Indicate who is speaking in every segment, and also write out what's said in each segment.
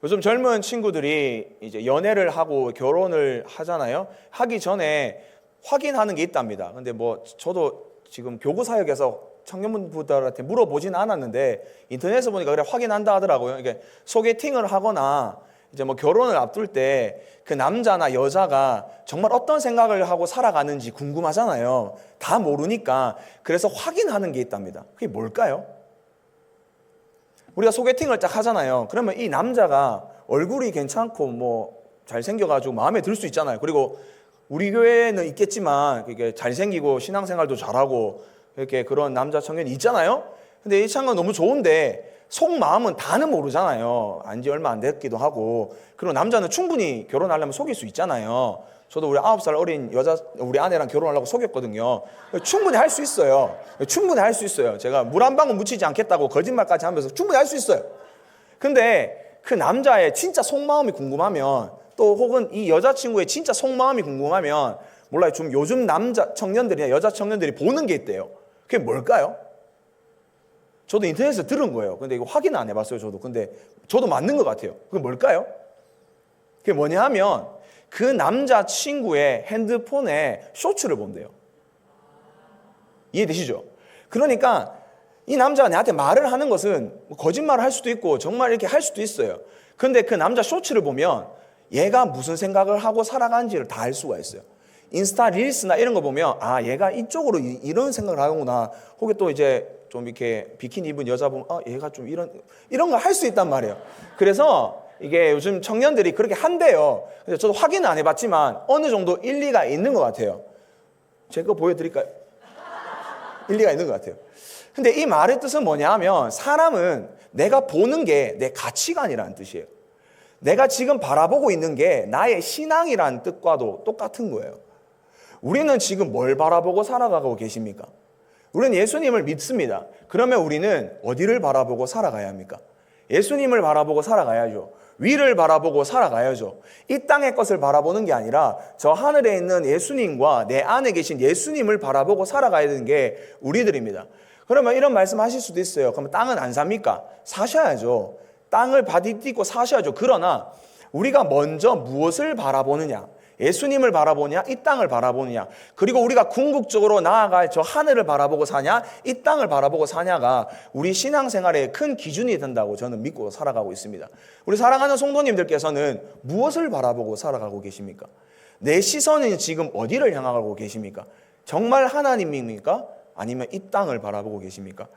Speaker 1: 요즘 젊은 친구들이 이제 연애를 하고 결혼을 하잖아요. 하기 전에 확인하는 게 있답니다. 근데 뭐 저도 지금 교구 사역에서 청년분들한테 물어보진 않았는데 인터넷에서 보니까 그래 확인한다 하더라고요. 이게 소개팅을 하거나 이제 뭐 결혼을 앞둘 때 그 남자나 여자가 정말 어떤 생각을 하고 살아가는지 궁금하잖아요. 다 모르니까 그래서 확인하는 게 있답니다. 그게 뭘까요? 우리가 소개팅을 딱 하잖아요. 그러면 이 남자가 얼굴이 괜찮고 뭐 잘생겨가지고 마음에 들 수 있잖아요. 그리고 우리 교회는 있겠지만 이게 잘생기고 신앙생활도 잘하고 이렇게 그런 남자 청년이 있잖아요. 근데 이 친구가 너무 좋은데 속마음은 다는 모르잖아요. 안지 얼마 안 됐기도 하고. 그리고 남자는 충분히 결혼하려면 속일 수 있잖아요. 저도 우리 9살 어린 여자 우리 아내랑 결혼하려고 속였거든요. 충분히 할 수 있어요. 충분히 할 수 있어요. 제가 물 한 방울 묻히지 않겠다고 거짓말까지 하면서 충분히 할 수 있어요. 근데 그 남자의 진짜 속마음이 궁금하면 또 혹은 이 여자친구의 진짜 속마음이 궁금하면 몰라요. 좀 요즘 남자 청년들이나 여자 청년들이 보는 게 있대요. 그게 뭘까요? 저도 인터넷에서 들은 거예요. 근데 이거 확인은 안 해봤어요. 근데 저도 맞는 것 같아요. 그게 뭘까요? 그게 뭐냐 하면 그 남자친구의 핸드폰에 쇼츠를 본대요. 이해되시죠? 그러니까 이 남자가 나한테 말을 하는 것은 거짓말을 할 수도 있고 정말 이렇게 할 수도 있어요. 근데 그 남자 쇼츠를 보면 얘가 무슨 생각을 하고 살아가는지를 다 알 수가 있어요. 인스타 릴스나 이런 거 보면 아 얘가 이쪽으로 이런 생각을 하는구나. 혹은 또 이제 좀 이렇게 비키니 입은 여자 보면 얘가 좀 이런 거 할 수 있단 말이에요. 그래서 이게 요즘 청년들이 그렇게 한대요. 근데 저도 확인은 안 해봤지만 어느 정도 일리가 있는 것 같아요. 제가 보여드릴까요? 일리가 있는 것 같아요. 근데 이 말의 뜻은 뭐냐 하면 사람은 내가 보는 게 내 가치관이라는 뜻이에요. 내가 지금 바라보고 있는 게 나의 신앙이라는 뜻과도 똑같은 거예요. 우리는 지금 뭘 바라보고 살아가고 계십니까? 우리는 예수님을 믿습니다. 그러면 우리는 어디를 바라보고 살아가야 합니까? 예수님을 바라보고 살아가야죠. 위를 바라보고 살아가야죠. 이 땅의 것을 바라보는 게 아니라 저 하늘에 있는 예수님과 내 안에 계신 예수님을 바라보고 살아가야 되는 게 우리들입니다. 그러면 이런 말씀 하실 수도 있어요. 그러면 땅은 안 삽니까? 사셔야죠. 땅을 바디뛰고 사셔야죠. 그러나 우리가 먼저 무엇을 바라보느냐? 예수님을 바라보냐? 이 땅을 바라보느냐? 그리고 우리가 궁극적으로 나아갈 저 하늘을 바라보고 사냐? 이 땅을 바라보고 사냐가 우리 신앙생활의 큰 기준이 된다고 저는 믿고 살아가고 있습니다. 우리 사랑하는 성도님들께서는 무엇을 바라보고 살아가고 계십니까? 내 시선은 지금 어디를 향하고 계십니까? 정말 하나님입니까? 아니면 이 땅을 바라보고 계십니까?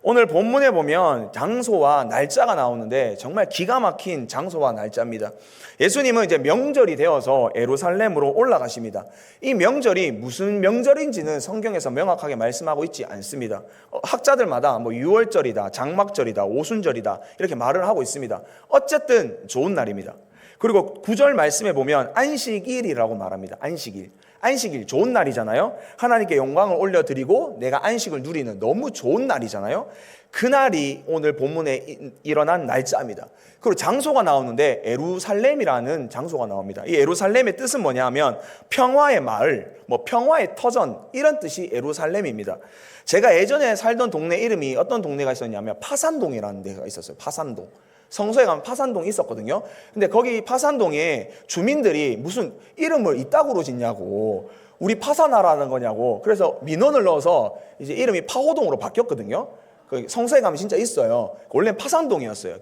Speaker 1: 오늘 본문에 보면 장소와 날짜가 나오는데 정말 기가 막힌 장소와 날짜입니다. 예수님은 이제 명절이 되어서 예루살렘으로 올라가십니다. 이 명절이 무슨 명절인지는 성경에서 명확하게 말씀하고 있지 않습니다. 학자들마다 뭐 유월절이다, 장막절이다, 오순절이다 이렇게 말을 하고 있습니다. 어쨌든 좋은 날입니다. 그리고 9절 말씀에 보면 안식일이라고 말합니다. 안식일 좋은 날이잖아요. 하나님께 영광을 올려드리고 내가 안식을 누리는 너무 좋은 날이잖아요. 그날이 오늘 본문에 일어난 날짜입니다. 그리고 장소가 나오는데 예루살렘이라는 장소가 나옵니다. 이 예루살렘의 뜻은 뭐냐 하면 평화의 마을, 뭐 평화의 터전 이런 뜻이 예루살렘입니다. 제가 예전에 살던 동네 이름이 어떤 동네가 있었냐면 파산동이라는 데가 있었어요. 파산동. 성서에 가면 파산동이 있었거든요. 근데 거기 파산동에 주민들이 무슨 이름을 이따구로 짓냐고, 우리 파산하라는 거냐고. 그래서 민원을 넣어서 이제 이름이 파호동으로 바뀌었거든요. 그 성서에 가면 진짜 있어요. 원래는 파산동이었어요.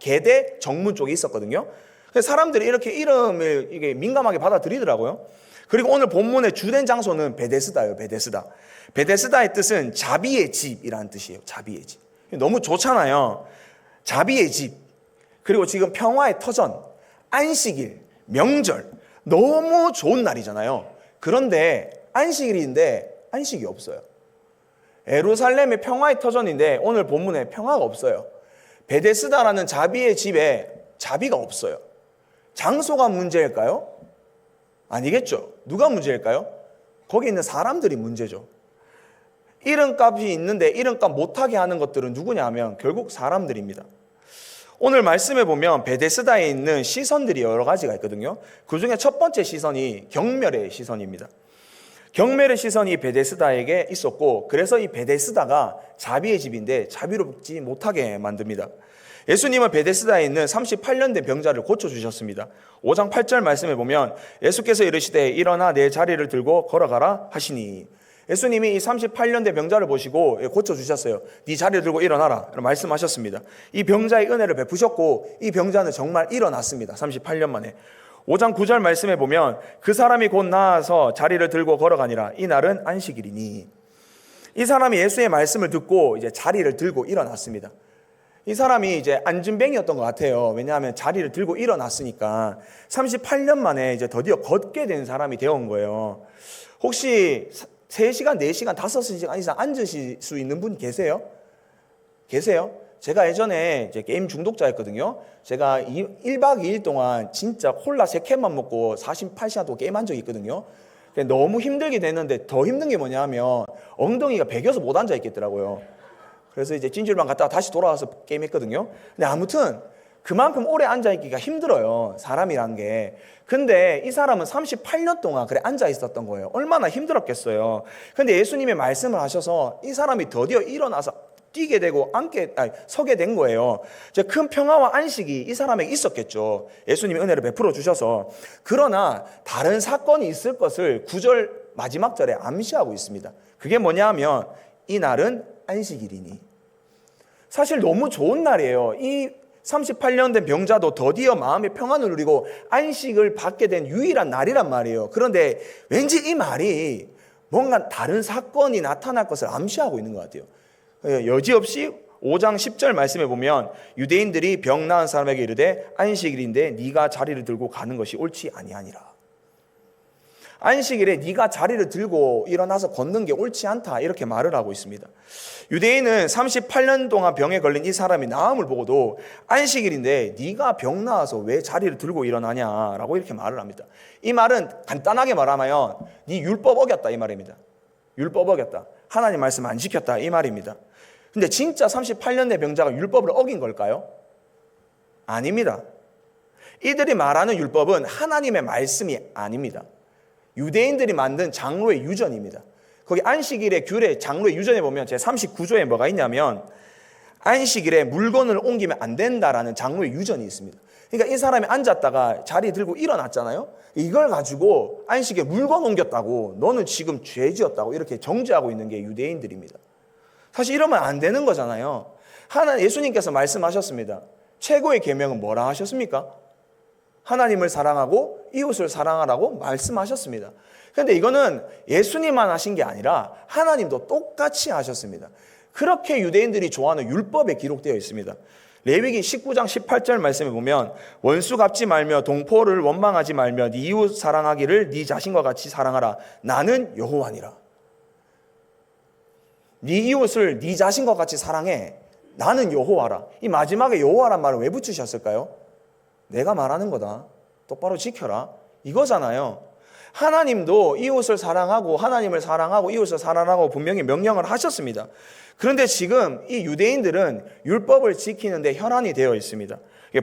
Speaker 1: 계대 정문 쪽에 있었거든요. 그래서 사람들이 이렇게 이름을 이게 민감하게 받아들이더라고요. 그리고 오늘 본문의 주된 장소는 베데스다예요. 베데스다의 뜻은 자비의 집이라는 뜻이에요. 자비의 집. 너무 좋잖아요. 자비의 집, 그리고 지금 평화의 터전, 안식일, 명절 너무 좋은 날이잖아요. 그런데 안식일인데 안식이 없어요. 예루살렘의 평화의 터전인데 오늘 본문에 평화가 없어요. 베데스다라는 자비의 집에 자비가 없어요. 장소가 문제일까요? 아니겠죠. 누가 문제일까요? 거기 있는 사람들이 문제죠. 이름값이 있는데 이름값 못하게 하는 것들은 누구냐 하면 결국 사람들입니다. 오늘 말씀에 보면 베데스다에 있는 시선들이 여러 가지가 있거든요. 그 중에 첫 번째 시선이 경멸의 시선입니다. 경멸의 시선이 베데스다에게 있었고, 그래서 이 베데스다가 자비의 집인데 자비롭지 못하게 만듭니다. 예수님은 베데스다에 있는 38년 된 병자를 고쳐주셨습니다. 5장 8절 말씀에 보면 예수께서 이르시되 일어나 내 자리를 들고 걸어가라 하시니, 예수님이 이 38년 된 병자를 보시고 고쳐주셨어요. 네 자리를 들고 일어나라 말씀하셨습니다. 이 병자의 은혜를 베푸셨고 이 병자는 정말 일어났습니다. 38년 만에. 5장 9절 말씀에 보면 그 사람이 곧 나아서 자리를 들고 걸어가니라. 이 날은 안식일이니. 이 사람이 예수의 말씀을 듣고 이제 자리를 들고 일어났습니다. 이 사람이 이제 안진뱅이였던 것 같아요. 왜냐하면 자리를 들고 일어났으니까 38년 만에 이제 드디어 걷게 된 사람이 되어온 거예요. 혹시 3시간, 4시간, 5시간 이상 앉으실 수 있는 분 계세요? 계세요? 제가 예전에 이제 게임 중독자였거든요. 제가 1박 2일 동안 진짜 콜라 3캔만 먹고 48시간 동안 게임한 적이 있거든요. 너무 힘들게 됐는데 더 힘든 게 뭐냐면 엉덩이가 베겨서 못 앉아 있겠더라고요. 그래서 이제 찜질방 갔다가 다시 돌아와서 게임했거든요. 근데 아무튼 그만큼 오래 앉아있기가 힘들어요. 사람이란 게. 근데 이 사람은 38년 동안 그래 앉아 있었던 거예요. 얼마나 힘들었겠어요. 근데 예수님의 말씀을 하셔서 이 사람이 드디어 일어나서 뛰게 되고 서게 된 거예요. 큰 평화와 안식이 이 사람에게 있었겠죠. 예수님이 은혜를 베풀어 주셔서. 그러나 다른 사건이 있을 것을 9절 마지막 절에 암시하고 있습니다. 그게 뭐냐 하면 이 날은 안식일이니. 사실 너무 좋은 날이에요. 이 38년 된 병자도 드디어 마음의 평안을 누리고 안식을 받게 된 유일한 날이란 말이에요. 그런데 왠지 이 말이 뭔가 다른 사건이 나타날 것을 암시하고 있는 것 같아요. 여지없이 5장 10절 말씀에 보면 유대인들이 병 나은 사람에게 이르되 안식일인데 네가 자리를 들고 가는 것이 옳지 아니하니라. 안식일에 네가 자리를 들고 일어나서 걷는 게 옳지 않다, 이렇게 말을 하고 있습니다. 유대인은 38년 동안 병에 걸린 이 사람이 나음을 보고도 안식일인데 네가 병 나와서 왜 자리를 들고 일어나냐라고 이렇게 말을 합니다. 이 말은 간단하게 말하면 네 율법 어겼다 이 말입니다. 율법 어겼다. 하나님 말씀 안 지켰다 이 말입니다. 근데 진짜 38년 된 병자가 율법을 어긴 걸까요? 아닙니다. 이들이 말하는 율법은 하나님의 말씀이 아닙니다. 유대인들이 만든 장로의 유전입니다. 거기 안식일의 규례, 장로의 유전에 보면 제 39조에 뭐가 있냐면 안식일에 물건을 옮기면 안 된다라는 장로의 유전이 있습니다. 그러니까 이 사람이 앉았다가 자리 들고 일어났잖아요. 이걸 가지고 안식일에 물건 옮겼다고 너는 지금 죄지었다고 이렇게 정죄하고 있는 게 유대인들입니다. 사실 이러면 안 되는 거잖아요. 예수님께서 말씀하셨습니다. 최고의 계명은 뭐라 하셨습니까? 하나님을 사랑하고 이웃을 사랑하라고 말씀하셨습니다. 그런데 이거는 예수님만 하신 게 아니라 하나님도 똑같이 하셨습니다. 그렇게 유대인들이 좋아하는 율법에 기록되어 있습니다. 레위기 19장 18절 말씀에 보면 원수 갚지 말며 동포를 원망하지 말며 네 이웃 사랑하기를 네 자신과 같이 사랑하라. 나는 여호와니라. 네 이웃을 네 자신과 같이 사랑해. 나는 여호와라. 이 마지막에 여호와란 말을 왜 붙이셨을까요? 내가 말하는 거다. 똑바로 지켜라. 이거잖아요. 하나님도 이웃을 사랑하고 하나님을 사랑하고 이웃을 사랑하고 분명히 명령을 하셨습니다. 그런데 지금 이 유대인들은 율법을 지키는데 혈안이 되어 있습니다.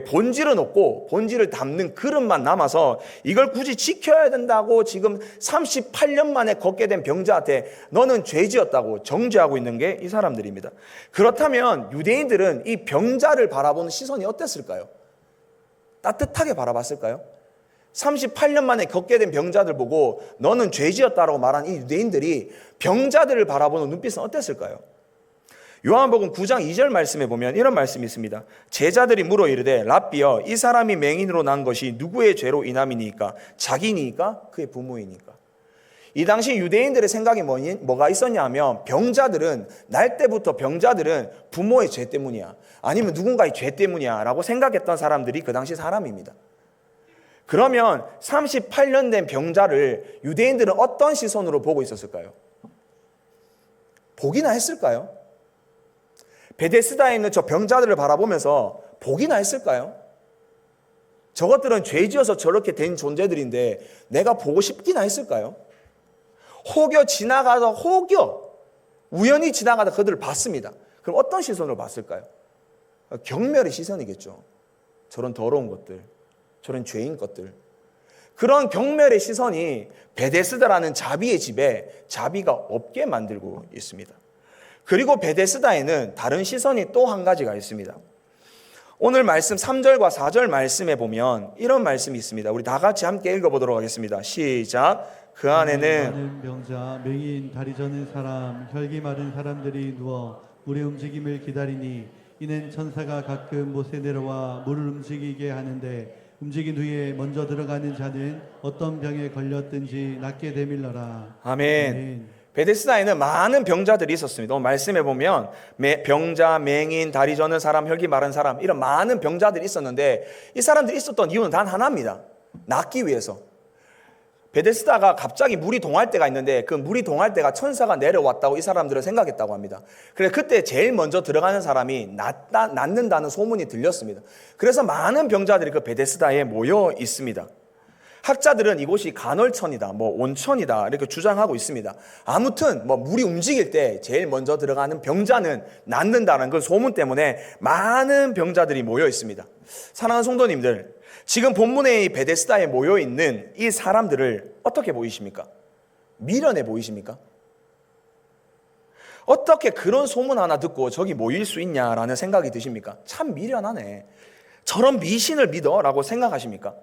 Speaker 1: 본질은 없고 본질을 담는 그릇만 남아서 이걸 굳이 지켜야 된다고 지금 38년 만에 걷게 된 병자한테 너는 죄지었다고 정죄하고 있는 게 이 사람들입니다. 그렇다면 유대인들은 이 병자를 바라보는 시선이 어땠을까요? 따뜻하게 바라봤을까요? 38년 만에 걷게 된 병자들 보고 너는 죄지었다라고 말한 이 유대인들이 병자들을 바라보는 눈빛은 어땠을까요? 요한복음 9장 2절 말씀에 보면 이런 말씀이 있습니다. 제자들이 물어 이르되 랍비여 이 사람이 맹인으로 난 것이 누구의 죄로 인함이니까? 자기니까? 그의 부모이니까? 이 당시 유대인들의 생각이 뭐가 있었냐 하면 병자들은 날 때부터 병자들은 부모의 죄 때문이야, 아니면 누군가의 죄 때문이야 라고 생각했던 사람들이 그 당시 사람입니다. 그러면 38년 된 병자를 유대인들은 어떤 시선으로 보고 있었을까요? 보기나 했을까요? 베데스다에 있는 저 병자들을 바라보면서 보기나 했을까요? 저것들은 죄지어서 저렇게 된 존재들인데 내가 보고 싶기나 했을까요? 우연히 지나가다 그들을 봤습니다. 그럼 어떤 시선으로 봤을까요? 경멸의 시선이겠죠. 저런 더러운 것들, 저런 죄인 것들. 그런 경멸의 시선이 베데스다라는 자비의 집에 자비가 없게 만들고 있습니다. 그리고 베데스다에는 다른 시선이 또 한 가지가 있습니다. 오늘 말씀 3절과 4절 말씀에 보면 이런 말씀이 있습니다. 우리 다 같이 함께 읽어보도록 하겠습니다. 시작. 그 안에는
Speaker 2: 많은 병자, 맹인, 다리 저는 사람, 혈기 마른 사람들이 누워 물의 움직임을 기다리니 이는 천사가 가끔 못에 내려와 물을 움직이게 하는데 움직인 후에 먼저 들어가는 자는 어떤 병에 걸렸든지 낫게 되밀러라.
Speaker 1: 아멘. 베데스다에는 많은 병자들이 있었습니다. 오늘 말씀해 보면 병자, 맹인, 다리 저는 사람, 혈기 마른 사람 이런 많은 병자들이 있었는데 이 사람들이 있었던 이유는 단 하나입니다. 낫기 위해서. 베데스다가 갑자기 물이 동할 때가 있는데 그 물이 동할 때가 천사가 내려왔다고 이 사람들은 생각했다고 합니다. 그래서 그때 제일 먼저 들어가는 사람이 낫는다는 소문이 들렸습니다. 그래서 많은 병자들이 그 베데스다에 모여 있습니다. 학자들은 이곳이 간헐천이다, 온천이다 이렇게 주장하고 있습니다. 아무튼 물이 움직일 때 제일 먼저 들어가는 병자는 낫는다는 그 소문 때문에 많은 병자들이 모여 있습니다. 사랑하는 성도님들, 지금 본문에 이 베데스다에 모여 있는 이 사람들을 어떻게 보이십니까? 미련해 보이십니까? 어떻게 그런 소문 하나 듣고 저기 모일 수 있냐라는 생각이 드십니까? 참 미련하네. 저런 미신을 믿어라고 생각하십니까?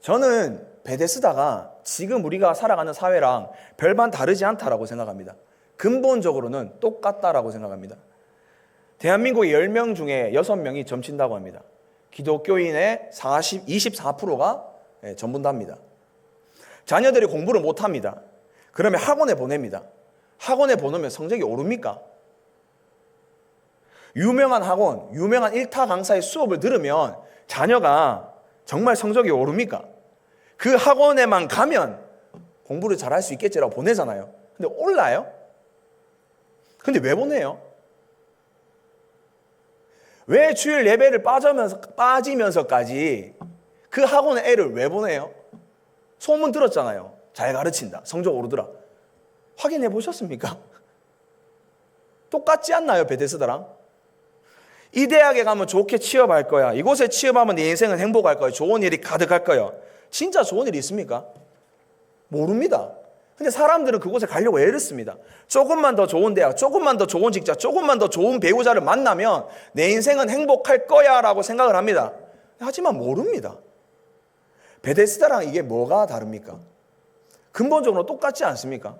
Speaker 1: 저는 베데스다가 지금 우리가 살아가는 사회랑 별반 다르지 않다라고 생각합니다. 근본적으로는 똑같다라고 생각합니다. 대한민국의 10명 중에 6명이 점친다고 합니다. 기독교인의 24%가 전문답니다. 자녀들이 공부를 못합니다. 그러면 학원에 보냅니다. 학원에 보내면 성적이 오릅니까? 유명한 학원, 유명한 일타 강사의 수업을 들으면 자녀가 정말 성적이 오릅니까? 그 학원에만 가면 공부를 잘할 수 있겠지라고 보내잖아요. 근데 올라요? 근데 왜 보내요? 왜 주일 예배를 빠지면서까지 그 학원에 애를 왜 보내요? 소문 들었잖아요. 잘 가르친다. 성적 오르더라. 확인해 보셨습니까? 똑같지 않나요, 베데스다랑? 이 대학에 가면 좋게 취업할 거야. 이곳에 취업하면 내 인생은 행복할 거야. 좋은 일이 가득할 거야. 진짜 좋은 일이 있습니까? 모릅니다. 근데 사람들은 그곳에 가려고 애를 씁니다. 조금만 더 좋은 대학, 조금만 더 좋은 직장, 조금만 더 좋은 배우자를 만나면 내 인생은 행복할 거야 라고 생각을 합니다. 하지만 모릅니다. 베데스다랑 이게 뭐가 다릅니까? 근본적으로 똑같지 않습니까?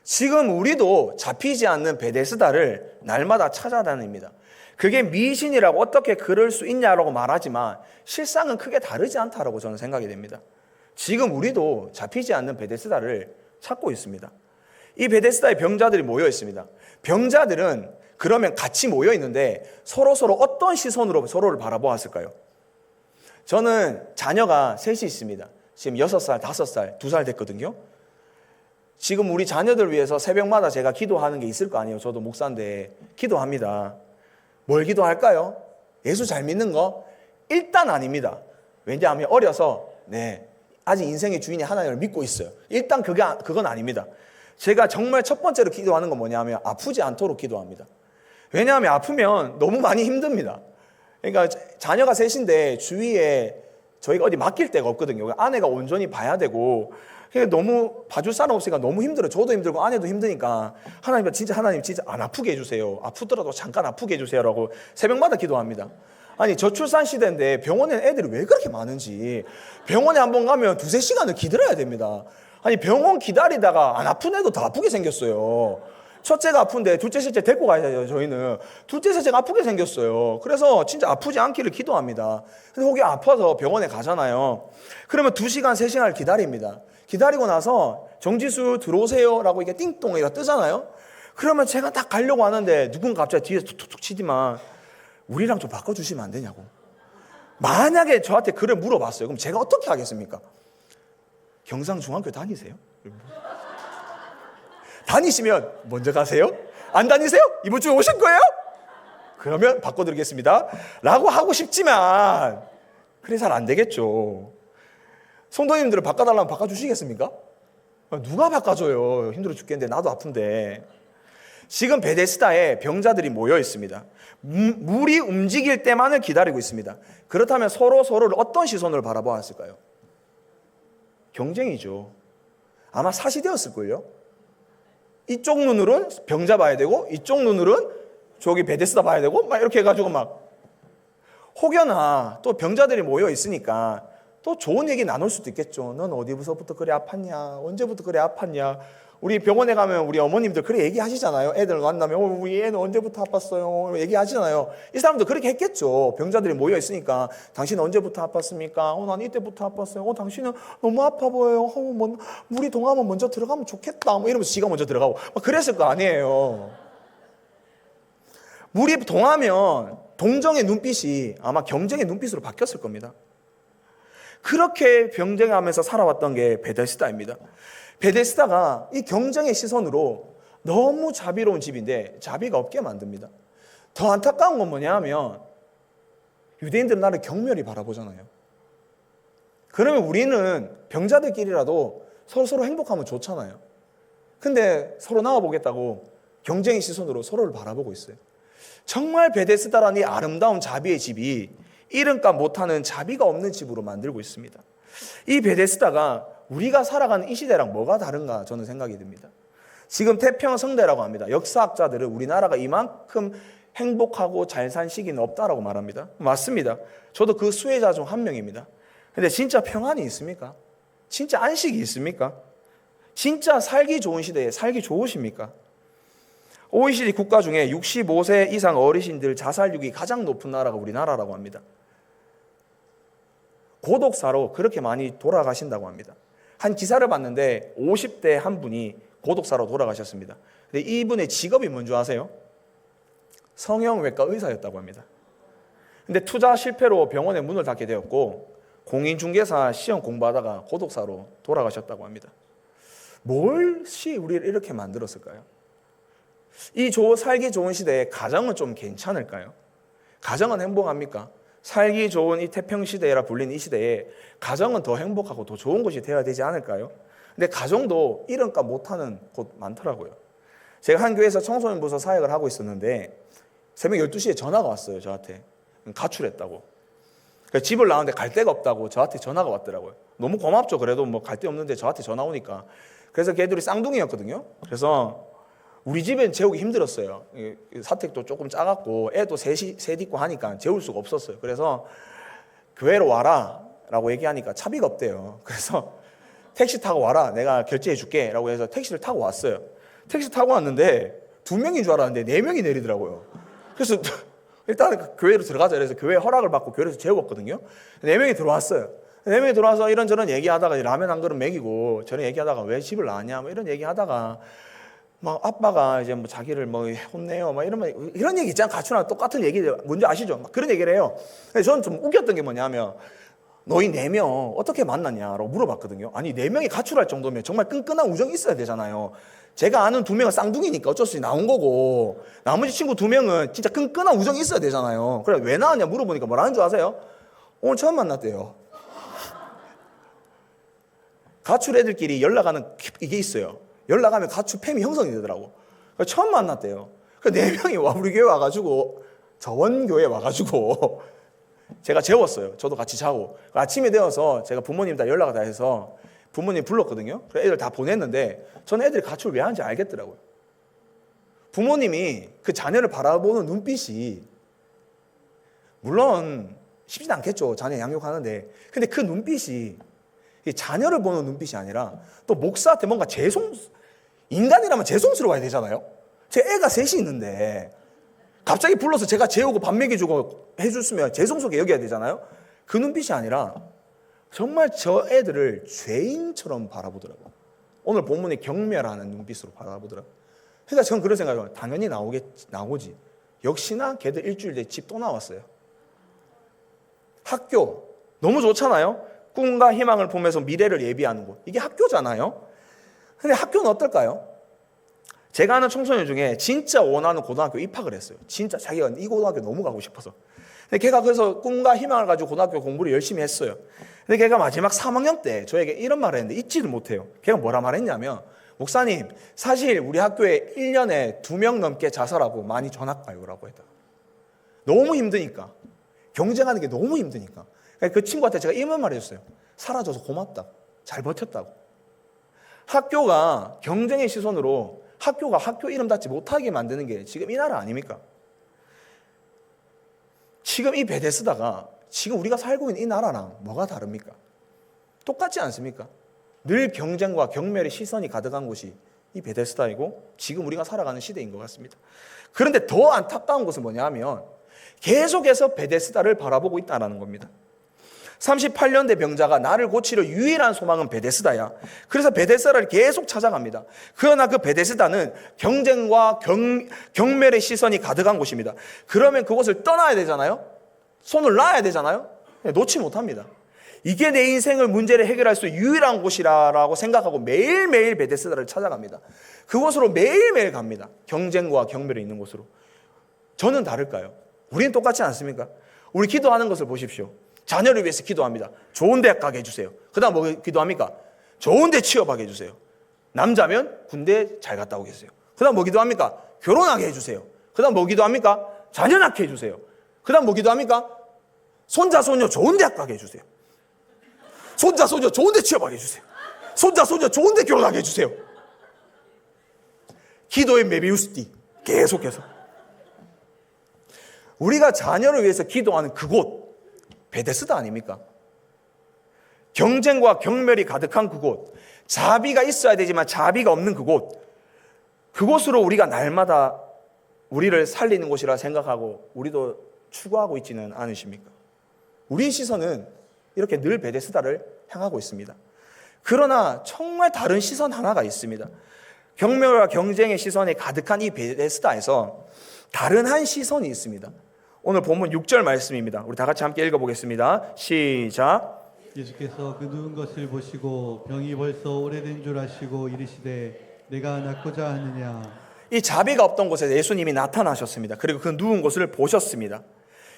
Speaker 1: 지금 우리도 잡히지 않는 베데스다를 날마다 찾아다닙니다. 그게 미신이라고 어떻게 그럴 수 있냐라고 말하지만 실상은 크게 다르지 않다라고 저는 생각이 됩니다. 지금 우리도 잡히지 않는 베데스다를 찾고 있습니다. 이 베데스다에 병자들이 모여 있습니다. 병자들은 그러면 같이 모여 있는데 서로 어떤 시선으로 서로를 바라보았을까요? 저는 자녀가 셋이 있습니다. 지금 6살, 5살, 2살 됐거든요. 지금 우리 자녀들 위해서 새벽마다 제가 기도하는 게 있을 거 아니에요. 저도 목사인데 기도합니다. 뭘 기도할까요? 예수 잘 믿는 거? 일단 아닙니다. 왜냐하면 어려서 아직 인생의 주인이 하나님을 믿고 있어요. 일단 그건 아닙니다. 제가 정말 첫 번째로 기도하는 건 뭐냐면 아프지 않도록 기도합니다. 왜냐하면 아프면 너무 많이 힘듭니다. 그러니까 자녀가 셋인데 주위에 저희가 어디 맡길 데가 없거든요. 아내가 온전히 봐야 되고 너무 봐줄 사람 없으니까 너무 힘들어요. 저도 힘들고 아내도 힘드니까 하나님 진짜 안 아프게 해주세요. 아프더라도 잠깐 아프게 해주세요라고 새벽마다 기도합니다. 아니 저출산 시대인데 병원에 애들이 왜 그렇게 많은지 병원에 한번 가면 2-3시간을 기다려야 됩니다. 아니 병원 기다리다가 안 아픈 애도 더 아프게 생겼어요. 첫째가 아픈데 둘째, 셋째 데리고 가야 돼요. 저희는 둘째, 셋째가 아프게 생겼어요. 그래서 진짜 아프지 않기를 기도합니다. 근데 혹이 아파서 병원에 가잖아요. 그러면 2시간, 3시간을 기다립니다. 기다리고 나서 정지수 들어오세요 라고 이게 띵동이가 뜨잖아요. 그러면 제가 딱 가려고 하는데 누군가 갑자기 뒤에서 툭툭 치지만 우리랑 좀 바꿔주시면 안 되냐고. 만약에 저한테 그걸 물어봤어요. 그럼 제가 어떻게 하겠습니까? 경상중학교 다니세요? 다니시면 먼저 가세요. 안 다니세요? 이번 주에 오실 거예요? 그러면 바꿔드리겠습니다 라고 하고 싶지만 그래 잘 안 되겠죠. 성도님들을 바꿔달라면 바꿔주시겠습니까? 누가 바꿔줘요. 힘들어 죽겠는데 나도 아픈데. 지금 베데스다에 병자들이 모여 있습니다. 물이 움직일 때만을 기다리고 있습니다. 그렇다면 서로를 어떤 시선으로 바라보았을까요? 경쟁이죠. 아마 사시되었을걸요. 이쪽 눈으로는 병자 봐야 되고 이쪽 눈으로는 저기 베데스다 봐야 되고 막 이렇게 해가지고 막 혹여나 또 병자들이 모여 있으니까 또 좋은 얘기 나눌 수도 있겠죠. 넌 어디서부터 그래 아팠냐? 언제부터 그래 아팠냐? 우리 병원에 가면 우리 어머님들 그래 얘기하시잖아요. 애들 만나면 우리 애는 언제부터 아팠어요? 얘기하시잖아요. 이 사람도 그렇게 했겠죠. 병자들이 모여 있으니까 당신은 언제부터 아팠습니까? 난 이때부터 아팠어요. 당신은 너무 아파 보여요. 물이 동하면 먼저 들어가면 좋겠다. 뭐 이러면서 지가 먼저 들어가고 막 그랬을 거 아니에요. 물이 동하면 동정의 눈빛이 아마 경쟁의 눈빛으로 바뀌었을 겁니다. 그렇게 경쟁하면서 살아왔던 게 베데스다입니다. 베데스다가 이 경쟁의 시선으로 너무 자비로운 집인데 자비가 없게 만듭니다. 더 안타까운 건 뭐냐 하면 유대인들은 나를 경멸히 바라보잖아요. 그러면 우리는 병자들끼리라도 서로 행복하면 좋잖아요. 근데 서로 나와보겠다고 경쟁의 시선으로 서로를 바라보고 있어요. 정말 베데스다라는 이 아름다운 자비의 집이 이름값 못하는 자비가 없는 집으로 만들고 있습니다. 이 베데스다가 우리가 살아가는 이 시대랑 뭐가 다른가 저는 생각이 듭니다. 지금 태평성대라고 합니다. 역사학자들은 우리나라가 이만큼 행복하고 잘 산 시기는 없다라고 말합니다. 맞습니다. 저도 그 수혜자 중 한 명입니다. 근데 진짜 평안이 있습니까? 진짜 안식이 있습니까? 진짜 살기 좋은 시대에 살기 좋으십니까? OECD 국가 중에 65세 이상 어르신들 자살률이 가장 높은 나라가 우리나라라고 합니다. 고독사로 그렇게 많이 돌아가신다고 합니다. 한 기사를 봤는데 50대 한 분이 고독사로 돌아가셨습니다. 근데 이분의 직업이 뭔지 아세요? 성형외과 의사였다고 합니다. 근데 투자 실패로 병원의 문을 닫게 되었고 공인중개사 시험 공부하다가 고독사로 돌아가셨다고 합니다. 뭘시 우리를 이렇게 만들었을까요? 이 살기 좋은 시대에 가정은 좀 괜찮을까요? 가정은 행복합니까? 살기 좋은 이 태평시대라 불리는 이 시대에 가정은 더 행복하고 더 좋은 곳이 되어야 되지 않을까요? 근데 가정도 이름값 못하는 곳 많더라고요. 제가 한 교회에서 청소년 부서 사역을 하고 있었는데 새벽 12시에 전화가 왔어요. 저한테 가출했다고. 집을 나왔는데 갈 데가 없다고 저한테 전화가 왔더라고요. 너무 고맙죠. 그래도 뭐 갈 데 없는데 저한테 전화 오니까. 그래서 걔들이 쌍둥이였거든요. 그래서 우리 집엔 재우기 힘들었어요. 사택도 조금 작았고 애도 셋 있고 하니까 재울 수가 없었어요. 그래서 교회로 와라 라고 얘기하니까 차비가 없대요. 그래서 택시 타고 와라, 내가 결제해 줄게 라고 해서 택시를 타고 왔어요. 택시 타고 왔는데 2명인 줄 알았는데 4명이 내리더라고요. 그래서 일단 교회로 들어가자 그래서 교회 허락을 받고 교회에서 재웠거든요. 4명이 들어왔어요. 4명이 들어와서 이런저런 얘기하다가 라면 한 그릇 먹이고 저런 얘기하다가 왜 집을 나왔냐 뭐 이런 얘기하다가 막 아빠가 이제 뭐 자기를 뭐 혼내요 막 이런 얘기 있잖아. 가출하는 똑같은 얘기 뭔지 아시죠? 막 그런 얘기를 해요. 근데 저는 좀 웃겼던 게 뭐냐면 너희 4명 어떻게 만났냐라고 물어봤거든요. 아니 4명이 가출할 정도면 정말 끈끈한 우정이 있어야 되잖아요. 제가 아는 2명은 쌍둥이니까 어쩔 수 없이 나온 거고 나머지 친구 2명은 진짜 끈끈한 우정이 있어야 되잖아요. 그래 왜 나왔냐 물어보니까 뭐라는 줄 아세요? 오늘 처음 만났대요. 가출 애들끼리 연락하는 이게 있어요. 연락하면 가출팸이 형성이 되더라고. 처음 만났대요. 그 4명이 우리 교회 와가지고 저원교회 와가지고 제가 재웠어요. 저도 같이 자고 아침이 되어서 제가 부모님 다 연락을 다 해서 부모님 불렀거든요. 그래서 애들 다 보냈는데 저는 애들이 가출 왜 하는지 알겠더라고요. 부모님이 그 자녀를 바라보는 눈빛이 물론 쉽진 않겠죠. 자녀 양육하는데 근데 그 눈빛이 자녀를 보는 눈빛이 아니라 또 목사한테 뭔가 인간이라면 죄송스러워야 되잖아요. 제 애가 셋이 있는데 갑자기 불러서 제가 재우고 밥 먹여주고 해줬으면 죄송스럽게 여겨야 되잖아요. 그 눈빛이 아니라 정말 저 애들을 죄인처럼 바라보더라고요. 오늘 본문이 경멸하는 눈빛으로 바라보더라고요. 그러니까 저는 그런 생각을 당연히 나오지. 역시나 걔들 일주일 뒤에 집 또 나왔어요. 학교 너무 좋잖아요. 꿈과 희망을 보면서 미래를 예비하는 곳. 이게 학교잖아요. 근데 학교는 어떨까요? 제가 아는 청소년 중에 진짜 원하는 고등학교 입학을 했어요. 진짜 자기가 이 고등학교 너무 가고 싶어서. 근데 걔가 그래서 꿈과 희망을 가지고 고등학교 공부를 열심히 했어요. 근데 걔가 마지막 3학년 때 저에게 이런 말을 했는데 잊지를 못해요. 걔가 뭐라 말했냐면 목사님 사실 우리 학교에 1년에 2명 넘게 자살하고 많이 전학 가요 라고 했다. 너무 힘드니까. 경쟁하는 게 너무 힘드니까. 그 친구한테 제가 이런 말 해줬어요. 사라져서 고맙다. 잘 버텼다고. 학교가 경쟁의 시선으로 학교가 학교 이름 닫지 못하게 만드는 게 지금 이 나라 아닙니까? 지금 이 베데스다가 지금 우리가 살고 있는 이 나라랑 뭐가 다릅니까? 똑같지 않습니까? 늘 경쟁과 경멸의 시선이 가득한 곳이 이 베데스다이고 지금 우리가 살아가는 시대인 것 같습니다. 그런데 더 안타까운 것은 뭐냐 하면 계속해서 베데스다를 바라보고 있다는 겁니다. 38년 된 병자가 나를 고치려 유일한 소망은 베데스다야. 그래서 베데스다를 계속 찾아갑니다. 그러나 그 베데스다는 경쟁과 경멸의 시선이 가득한 곳입니다. 그러면 그곳을 떠나야 되잖아요. 손을 놔야 되잖아요. 놓지 못합니다. 이게 내 인생을 문제를 해결할 수 유일한 곳이라고 생각하고 매일매일 베데스다를 찾아갑니다. 그곳으로 매일매일 갑니다. 경쟁과 경멸이 있는 곳으로. 저는 다를까요? 우리는 똑같지 않습니까? 우리 기도하는 것을 보십시오. 자녀를 위해서 기도합니다. 좋은 대학 가게 해주세요. 그 다음 뭐 기도합니까? 좋은 데 취업하게 해주세요. 남자면 군대 잘 갔다 오겠어요. 그 다음 뭐 기도합니까? 결혼하게 해주세요. 그 다음 뭐 기도합니까? 자녀 낳게 해주세요. 그 다음 뭐 기도합니까? 손자, 손녀 좋은 대학 가게 해주세요. 손자, 손녀 좋은 데 취업하게 해주세요. 손자, 손녀 좋은 데 결혼하게 해주세요. 기도의 메비우스띠 계속해서. 우리가 자녀를 위해서 기도하는 그곳 베데스다 아닙니까? 경쟁과 경멸이 가득한 그곳, 자비가 있어야 되지만 자비가 없는 그곳으로 우리가 날마다 우리를 살리는 곳이라 생각하고 우리도 추구하고 있지는 않으십니까? 우리의 시선은 이렇게 늘 베데스다를 향하고 있습니다. 그러나 정말 다른 시선 하나가 있습니다. 경멸과 경쟁의 시선이 가득한 이 베데스다에서 다른 한 시선이 있습니다. 오늘 본문 6절 말씀입니다. 우리 다 같이 함께 읽어보겠습니다. 시작.
Speaker 2: 예수께서 그 누운 것을 보시고 병이 벌써 오래된 줄 아시고 이르시되 내가 낫고자 하느냐.
Speaker 1: 이 자비가 없던 곳에 예수님이 나타나셨습니다. 그리고 그 누운 곳을 보셨습니다.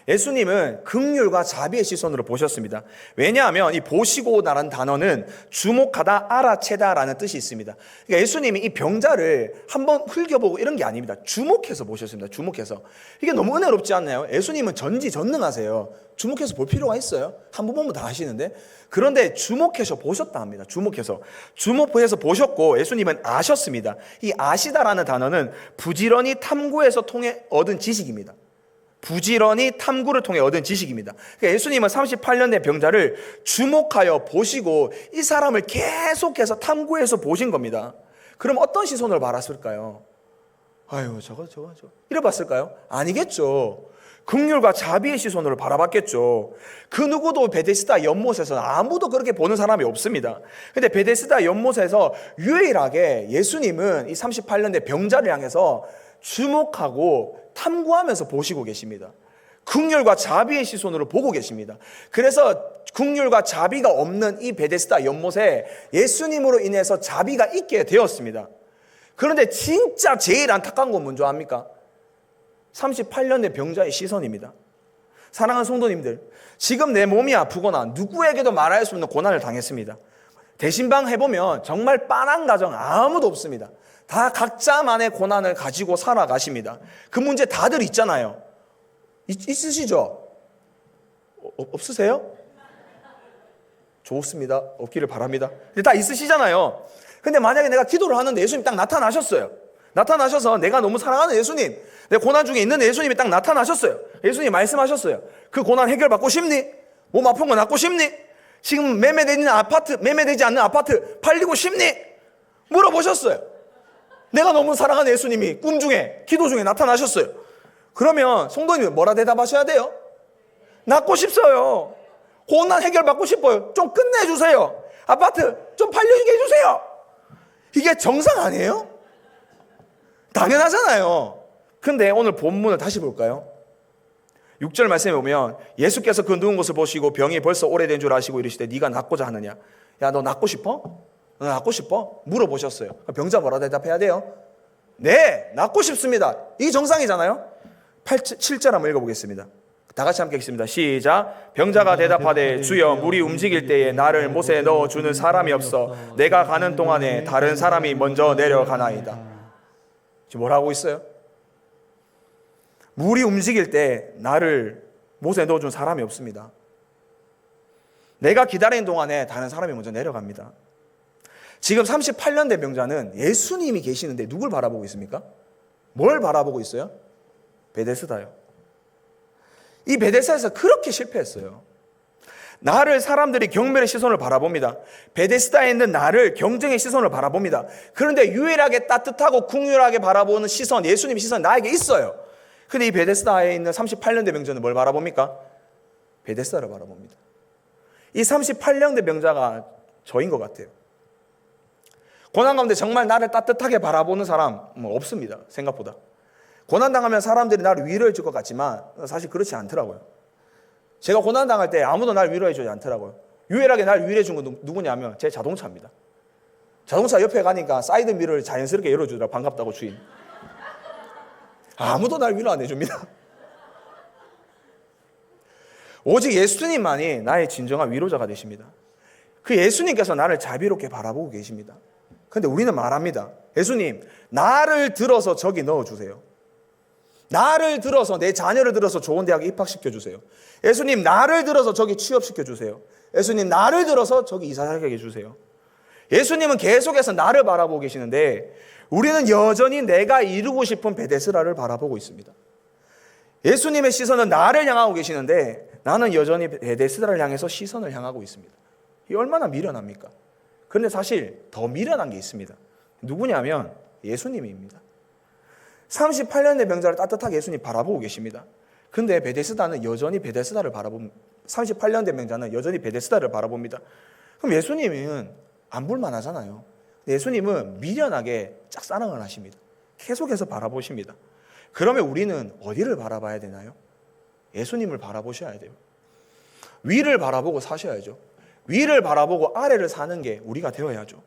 Speaker 1: 예수님은 긍휼과 자비의 시선으로 보셨습니다. 왜냐하면 이 보시고라는 단어는 주목하다, 알아채다라는 뜻이 있습니다. 그러니까 예수님이 이 병자를 한번 흘겨보고 이런 게 아닙니다. 주목해서 보셨습니다. 주목해서. 이게 너무 은혜롭지 않나요? 예수님은 전지전능하세요. 주목해서 볼 필요가 있어요? 한 번 보면 다 하시는데. 그런데 주목해서 보셨다 합니다. 주목해서 보셨고 예수님은 아셨습니다. 이 아시다라는 단어는 부지런히 탐구해서 통해 얻은 지식입니다. 부지런히 탐구를 통해 얻은 지식입니다. 그러니까 예수님은 38년 된 병자를 주목하여 보시고 이 사람을 계속해서 탐구해서 보신 겁니다. 그럼 어떤 시선을 바랐을까요? 아유 저거 이래 봤을까요? 아니겠죠. 긍휼과 자비의 시선으로 바라봤겠죠. 그 누구도 베데스다 연못에서 아무도 그렇게 보는 사람이 없습니다. 근데 베데스다 연못에서 유일하게 예수님은 이 38년 된 병자를 향해서 주목하고 탐구하면서 보시고 계십니다. 긍휼과 자비의 시선으로 보고 계십니다. 그래서 긍휼과 자비가 없는 이 베데스다 연못에 예수님으로 인해서 자비가 있게 되었습니다. 그런데 진짜 제일 안타까운 건 뭔지 압니까? 38년 된 병자의 시선입니다. 사랑하는 성도님들, 지금 내 몸이 아프거나 누구에게도 말할 수 없는 고난을 당했습니다. 대신방 해보면 정말 빤한 가정 아무도 없습니다. 다 각자만의 고난을 가지고 살아가십니다. 그 문제 다들 있잖아요. 있으시죠? 없으세요? 좋습니다. 없기를 바랍니다. 근데 다 있으시잖아요. 근데 만약에 내가 기도를 하는데 예수님이 딱 나타나셨어요. 나타나셔서 내가 너무 사랑하는 예수님, 내 고난 중에 있는 예수님이 딱 나타나셨어요. 예수님이 말씀하셨어요. 그 고난 해결받고 싶니? 몸 아픈 거 낫고 싶니? 지금 매매되지 않는 아파트 팔리고 싶니? 물어보셨어요. 내가 너무 사랑하는 예수님이 꿈 중에, 기도 중에 나타나셨어요. 그러면 성도님은 뭐라 대답하셔야 돼요? 낫고 싶어요. 고난 해결받고 싶어요. 좀 끝내주세요. 아파트 좀 팔리게 해주세요. 이게 정상 아니에요? 당연하잖아요. 근데 오늘 본문을 다시 볼까요? 6절 말씀에 보면 예수께서 그 누운 것을 보시고 병이 벌써 오래된 줄 아시고 이르시되 네가 낫고자 하느냐. 야, 너 낫고 싶어? 너 낫고 싶어? 물어보셨어요. 병자 뭐라 대답해야 돼요? 네, 낫고 싶습니다. 이게 정상이잖아요. 7절 한번 읽어보겠습니다. 다 같이 함께 읽습니다. 시작. 병자가 대답하되 주여 물이 움직일 때에 나를 못에 넣어주는 사람이 없어 내가 가는 동안에 다른 사람이 먼저 내려가나이다. 지금 뭘 하고 있어요? 물이 움직일 때 나를 못에 넣어준 사람이 없습니다. 내가 기다리는 동안에 다른 사람이 먼저 내려갑니다. 지금 38년 된 병자는 예수님이 계시는데 누굴 바라보고 있습니까? 뭘 바라보고 있어요? 베데스다요. 이 베데스다에서 그렇게 실패했어요. 나를 사람들이 경멸의 시선을 바라봅니다. 베데스다에 있는 나를 경쟁의 시선을 바라봅니다. 그런데 유일하게 따뜻하고 궁휼하게 바라보는 시선, 예수님의 시선 나에게 있어요. 근데 이 베데스다에 있는 38년 대 병자는 뭘 바라봅니까? 베데스다를 바라봅니다. 이 38년 대 병자가 저인 것 같아요. 고난 가운데 정말 나를 따뜻하게 바라보는 사람 없습니다. 생각보다. 고난당하면 사람들이 나를 위로해 줄 것 같지만 사실 그렇지 않더라고요. 제가 고난당할 때 아무도 나를 위로해 주지 않더라고요. 유일하게 나를 위로해 준 건 누구냐면 제 자동차입니다. 자동차 옆에 가니까 사이드 미러를 자연스럽게 열어주더라고요. 반갑다고 주인. 아무도 나를 위로 안 해줍니다. 오직 예수님만이 나의 진정한 위로자가 되십니다. 그 예수님께서 나를 자비롭게 바라보고 계십니다. 그런데 우리는 말합니다. 예수님, 나를 들어서 저기 넣어주세요. 나를 들어서 내 자녀를 들어서 좋은 대학에 입학시켜 주세요. 예수님, 나를 들어서 저기 취업시켜 주세요. 예수님, 나를 들어서 저기 이사 살게 해주세요. 예수님은 계속해서 나를 바라보고 계시는데 우리는 여전히 내가 이루고 싶은 베데스다를 바라보고 있습니다. 예수님의 시선은 나를 향하고 계시는데 나는 여전히 베데스다를 향해서 시선을 향하고 있습니다. 이게 얼마나 미련합니까? 그런데 사실 더 미련한 게 있습니다. 누구냐면 예수님입니다. 38년 된 병자를 따뜻하게 예수님 바라보고 계십니다. 근데 베데스다는 여전히 베데스다를 바라봅니다. 38년 된 병자는 여전히 베데스다를 바라봅니다. 그럼 예수님은 안 볼만하잖아요. 예수님은 미련하게 짝사랑을 하십니다. 계속해서 바라보십니다. 그러면 우리는 어디를 바라봐야 되나요? 예수님을 바라보셔야 돼요. 위를 바라보고 사셔야죠. 위를 바라보고 아래를 사는 게 우리가 되어야죠.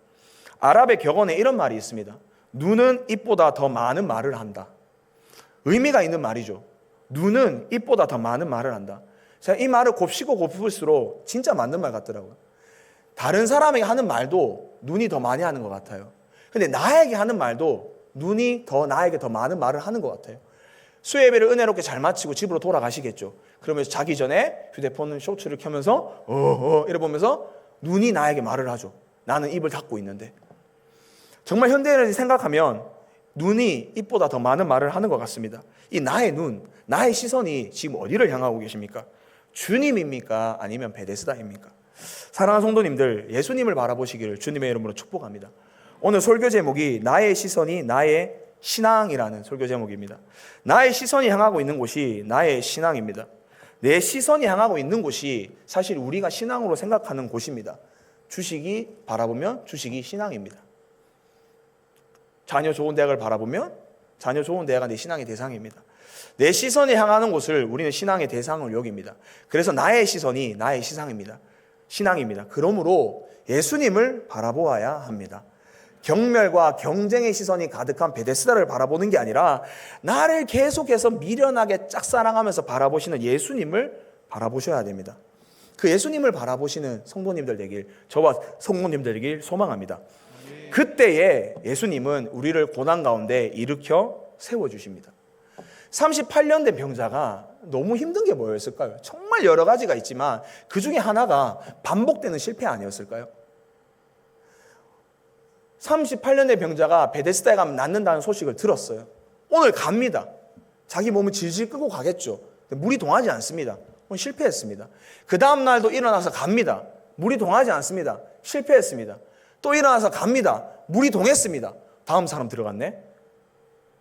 Speaker 1: 아랍의 격언에 이런 말이 있습니다. 눈은 입보다 더 많은 말을 한다. 의미가 있는 말이죠. 눈은 입보다 더 많은 말을 한다. 제가 이 말을 곱씹고 곱씹을수록 진짜 맞는 말 같더라고요. 다른 사람에게 하는 말도 눈이 더 많이 하는 것 같아요. 근데 나에게 하는 말도 눈이 나에게 더 많은 말을 하는 것 같아요. 수예배를 은혜롭게 잘 마치고 집으로 돌아가시겠죠. 그러면서 자기 전에 휴대폰 쇼츠를 켜면서 이래 보면서 눈이 나에게 말을 하죠. 나는 입을 닫고 있는데. 정말 현대인을 생각하면 눈이 입보다 더 많은 말을 하는 것 같습니다. 이 나의 눈, 나의 시선이 지금 어디를 향하고 계십니까? 주님입니까? 아니면 베데스다입니까? 사랑하는 성도님들, 예수님을 바라보시기를 주님의 이름으로 축복합니다. 오늘 설교 제목이 나의 시선이 나의 신앙이라는 설교 제목입니다. 나의 시선이 향하고 있는 곳이 나의 신앙입니다. 내 시선이 향하고 있는 곳이 사실 우리가 신앙으로 생각하는 곳입니다. 주식이 바라보면 주식이 신앙입니다. 자녀 좋은 대학을 바라보면 자녀 좋은 대학은 내 신앙의 대상입니다. 내 시선이 향하는 곳을 우리는 신앙의 대상을 여깁니다. 그래서 나의 시선이 나의 신앙입니다. 그러므로 예수님을 바라보아야 합니다. 경멸과 경쟁의 시선이 가득한 베데스다를 바라보는 게 아니라 나를 계속해서 미련하게 짝사랑하면서 바라보시는 예수님을 바라보셔야 됩니다. 그 예수님을 바라보시는 성도님들 되길, 저와 성도님들 되길 소망합니다. 그때에 예수님은 우리를 고난 가운데 일으켜 세워주십니다. 38년 된 병자가 너무 힘든 게 뭐였을까요? 정말 여러 가지가 있지만 그 중에 하나가 반복되는 실패 아니었을까요? 38년 된 병자가 베데스다에 가면 낫는다는 소식을 들었어요. 오늘 갑니다. 자기 몸을 질질 끌고 가겠죠. 물이 동하지 않습니다. 실패했습니다. 그 다음 날도 일어나서 갑니다. 물이 동하지 않습니다. 실패했습니다. 또 일어나서 갑니다. 물이 동했습니다. 다음 사람 들어갔네.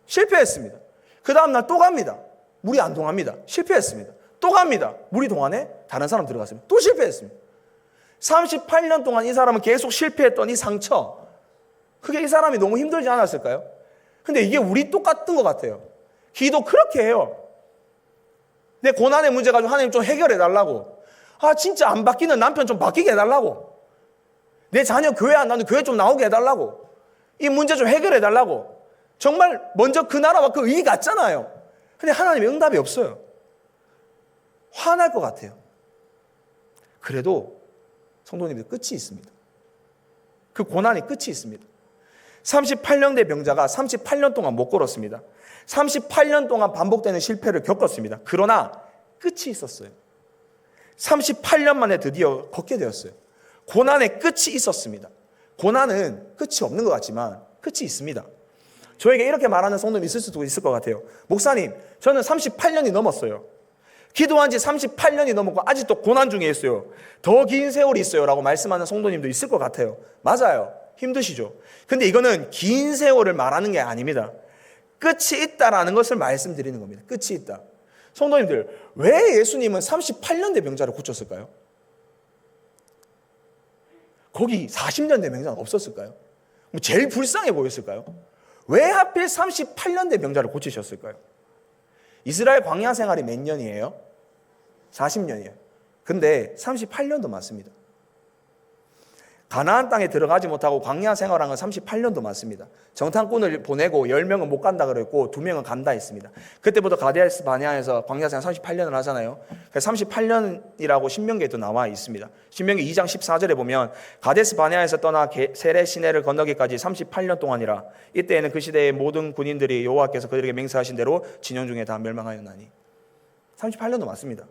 Speaker 1: 실패했습니다. 그 다음 날 또 갑니다. 물이 안 동합니다. 실패했습니다. 또 갑니다. 물이 동하네. 다른 사람 들어갔습니다. 또 실패했습니다. 38년 동안 이 사람은 계속 실패했던 이 상처, 그게 이 사람이 너무 힘들지 않았을까요? 근데 이게 우리 똑같은 것 같아요. 기도 그렇게 해요. 내 고난의 문제 가지고 하나님 좀 해결해 달라고. 진짜 안 바뀌는 남편 좀 바뀌게 해달라고. 내 자녀 교회 안 나오는데 교회 좀 나오게 해달라고. 이 문제 좀 해결해 달라고. 정말 먼저 그 나라와 그 의의 같잖아요. 근데 하나님의 응답이 없어요. 화날 것 같아요. 그래도 성도님들 끝이 있습니다. 그 고난이 끝이 있습니다. 38년 된 병자가 38년 동안 못 걸었습니다. 38년 동안 반복되는 실패를 겪었습니다. 그러나 끝이 있었어요. 38년 만에 드디어 걷게 되었어요. 고난의 끝이 있었습니다. 고난은 끝이 없는 것 같지만 끝이 있습니다. 저에게 이렇게 말하는 성도님이 있을 수도 있을 것 같아요. 목사님, 저는 38년이 넘었어요. 기도한 지 38년이 넘었고 아직도 고난 중에 있어요. 더 긴 세월이 있어요 라고 말씀하는 성도님도 있을 것 같아요. 맞아요. 힘드시죠. 근데 이거는 긴 세월을 말하는 게 아닙니다. 끝이 있다라는 것을 말씀드리는 겁니다. 끝이 있다. 성도님들, 왜 예수님은 38년 된 병자를 고쳤을까요? 거기 40년 된 병자는 없었을까요? 제일 불쌍해 보였을까요? 왜 하필 38년 된 병자를 고치셨을까요? 이스라엘 광야 생활이 몇 년이에요? 40년이에요. 근데 38년도 맞습니다. 가나안 땅에 들어가지 못하고 광야 생활한 건 38년도 맞습니다. 정탐꾼을 보내고 10명은 못 간다 그랬고 2명은 간다 했습니다. 그때부터 가데스 바네아에서 광야 생활 38년을 하잖아요. 그래서 38년이라고 신명기에도 나와 있습니다. 신명기 2장 14절에 보면 가데스 바네아에서 떠나 세레 시내를 건너기까지 38년 동안이라. 이때에는 그 시대의 모든 군인들이 여호와께서 그들에게 맹세하신 대로 진영 중에 다 멸망하였나니. 38년도 맞습니다.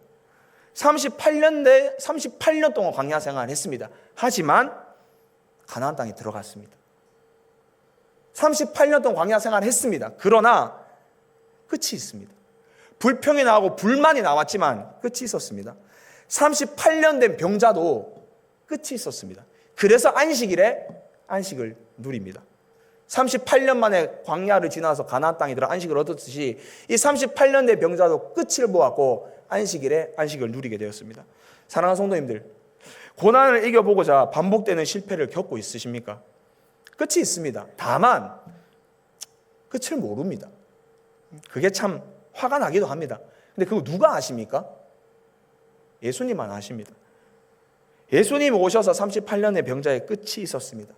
Speaker 1: 38년 동안 광야 생활을 했습니다. 하지만 가나안 땅에 들어갔습니다. 38년 동안 광야 생활을 했습니다. 그러나 끝이 있습니다. 불평이 나오고 불만이 나왔지만 끝이 있었습니다. 38년 된 병자도 끝이 있었습니다. 그래서 안식일에 안식을 누립니다. 38년 만에 광야를 지나서 가나안 땅에 들어 안식을 얻었듯이 이 38년 된 병자도 끝을 보았고 안식일에 안식을 누리게 되었습니다. 사랑하는 성도님들, 고난을 이겨보고자 반복되는 실패를 겪고 있으십니까? 끝이 있습니다. 다만 끝을 모릅니다. 그게 참 화가 나기도 합니다. 근데 그거 누가 아십니까? 예수님만 아십니다. 예수님 오셔서 38년의 병자의 끝이 있었습니다.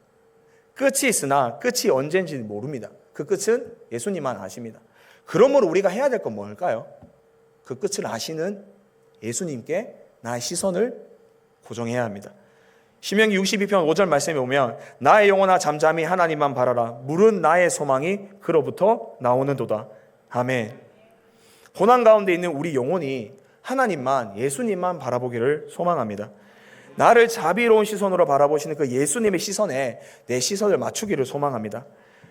Speaker 1: 끝이 있으나 끝이 언제인지 모릅니다. 그 끝은 예수님만 아십니다. 그러므로 우리가 해야 될 건 뭘까요? 그 끝을 아시는 예수님께 나의 시선을 고정해야 합니다. 신명기 62편 5절 말씀에 보면 나의 영혼아 잠잠히 하나님만 바라라. 물은 나의 소망이 그로부터 나오는도다. 아멘. 고난 가운데 있는 우리 영혼이 하나님만, 예수님만 바라보기를 소망합니다. 나를 자비로운 시선으로 바라보시는 그 예수님의 시선에 내 시선을 맞추기를 소망합니다.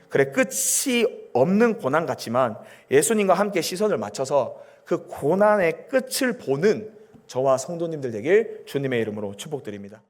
Speaker 1: 그래, 끝이 없는 고난 같지만 예수님과 함께 시선을 맞춰서 그 고난의 끝을 보는 저와 성도님들 되길 주님의 이름으로 축복드립니다.